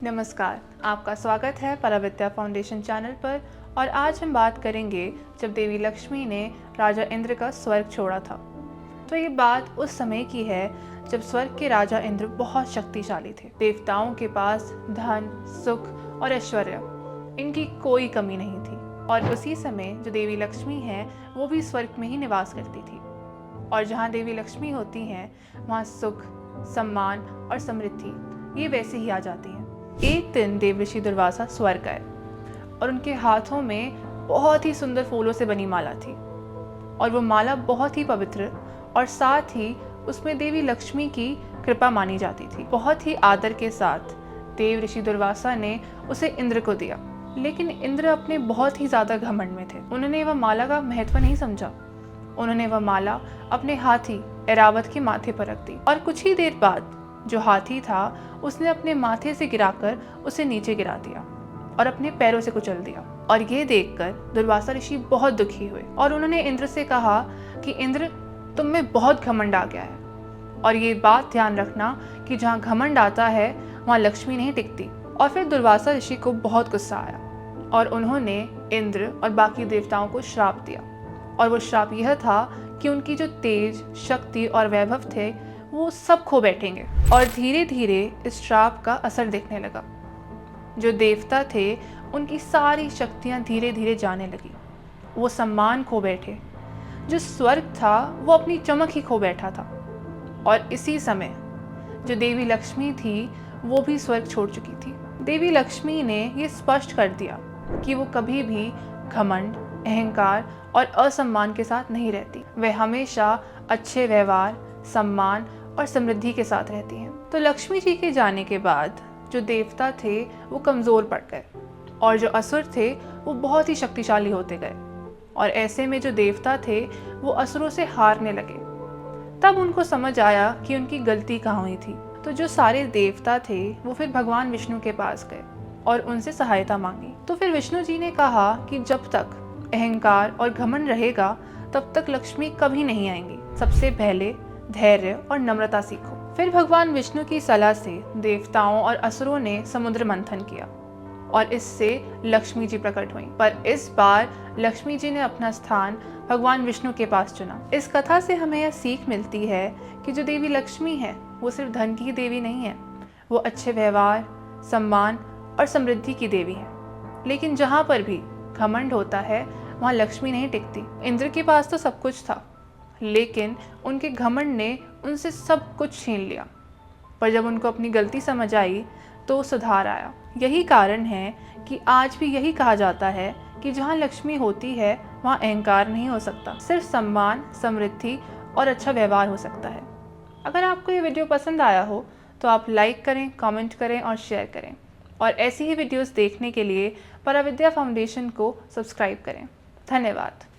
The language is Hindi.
नमस्कार, आपका स्वागत है पराविद्या फाउंडेशन चैनल पर। और आज हम बात करेंगे जब देवी लक्ष्मी ने राजा इंद्र का स्वर्ग छोड़ा था। तो ये बात उस समय की है जब स्वर्ग के राजा इंद्र बहुत शक्तिशाली थे। देवताओं के पास धन, सुख और ऐश्वर्य, इनकी कोई कमी नहीं थी। और उसी समय जो देवी लक्ष्मी है वो भी स्वर्ग में ही निवास करती थी। और जहाँ देवी लक्ष्मी होती हैं वहाँ सुख, सम्मान और समृद्धि ये वैसे ही आ जाती हैं। एक दिन देव ऋषि दुर्वासा स्वर्ग गए और उनके हाथों में बहुत ही सुंदर फूलों से बनी माला थी। और वो माला बहुत ही पवित्र और साथ ही उसमें देवी लक्ष्मी की कृपा मानी जाती थी। बहुत ही आदर के साथ देव ऋषि दुर्वासा ने उसे इंद्र को दिया। लेकिन इंद्र अपने बहुत ही ज्यादा घमंड में थे। उन्होंने वह माला का महत्व नहीं समझा। उन्होंने वह माला अपने हाथी ऐरावत के माथे पर रख दी और कुछ ही देर बाद जो हाथी था उसने अपने माथे से गिराकर उसे नीचे गिरा दिया और अपने पैरों से कुचल दिया। और ये देखकर दुर्वासा ऋषि बहुत दुखी हुए और उन्होंने इंद्र से कहा कि इंद्र, तुम में बहुत घमंड आ गया है और ये बात ध्यान रखना कि जहाँ घमंड आता है वहाँ लक्ष्मी नहीं टिकती। और फिर दुर्वासा ऋषि को बहुत गुस्सा आया और उन्होंने इंद्र और बाकी देवताओं को श्राप दिया। और वो श्राप यह था कि उनकी जो तेज, शक्ति और वैभव थे वो सब खो बैठेंगे। और धीरे धीरे इस श्राप का असर दिखने लगा। जो देवता थे उनकी सारी शक्तियां धीरे धीरे जाने लगी। वो सम्मान खो बैठे। जो स्वर्ग था वो अपनी चमक ही खो बैठा था। और इसी समय जो देवी लक्ष्मी थी वो भी स्वर्ग छोड़ चुकी थी। देवी लक्ष्मी ने ये स्पष्ट कर दिया कि वो कभी भी घमंड, अहंकार और असम्मान के साथ नहीं रहती। वह हमेशा अच्छे व्यवहार, सम्मान और समृद्धि के साथ रहती हैं। तो लक्ष्मी जी के जाने के बाद जो देवता थे वो कमजोर पड़ गए और जो असुर थे वो बहुत ही शक्तिशाली होते गए। और ऐसे में जो देवता थे वो असुरों से हारने लगे। तब उनको समझ आया कि उनकी गलती कहाँ हुई थी। तो जो सारे देवता थे वो फिर भगवान विष्णु के पास गए और उनसे सहायता मांगी। तो फिर विष्णु जी ने कहा कि जब तक अहंकार और घमंड रहेगा तब तक लक्ष्मी कभी नहीं आएंगी। सबसे पहले धैर्य और नम्रता सीखो। फिर भगवान विष्णु की सलाह से देवताओं और असुरों ने समुद्र मंथन किया और इससे लक्ष्मी जी प्रकट हुई। पर इस बार लक्ष्मी जी ने अपना स्थान भगवान विष्णु के पास चुना। इस कथा से हमें यह सीख मिलती है कि जो देवी लक्ष्मी है वो सिर्फ धन की देवी नहीं है, वो अच्छे व्यवहार, सम्मान और समृद्धि की देवी है। लेकिन जहाँ पर भी घमंड होता है वहाँ लक्ष्मी नहीं टिकती। इंद्र के पास तो सब कुछ था लेकिन उनके घमंड ने उनसे सब कुछ छीन लिया। पर जब उनको अपनी गलती समझ आई तो सुधार आया। यही कारण है कि आज भी यही कहा जाता है कि जहाँ लक्ष्मी होती है वहाँ अहंकार नहीं हो सकता, सिर्फ सम्मान, समृद्धि और अच्छा व्यवहार हो सकता है। अगर आपको ये वीडियो पसंद आया हो तो आप लाइक करें, कमेंट करें और शेयर करें। और ऐसी ही वीडियोस देखने के लिए पराविद्या फाउंडेशन को सब्सक्राइब करें। धन्यवाद।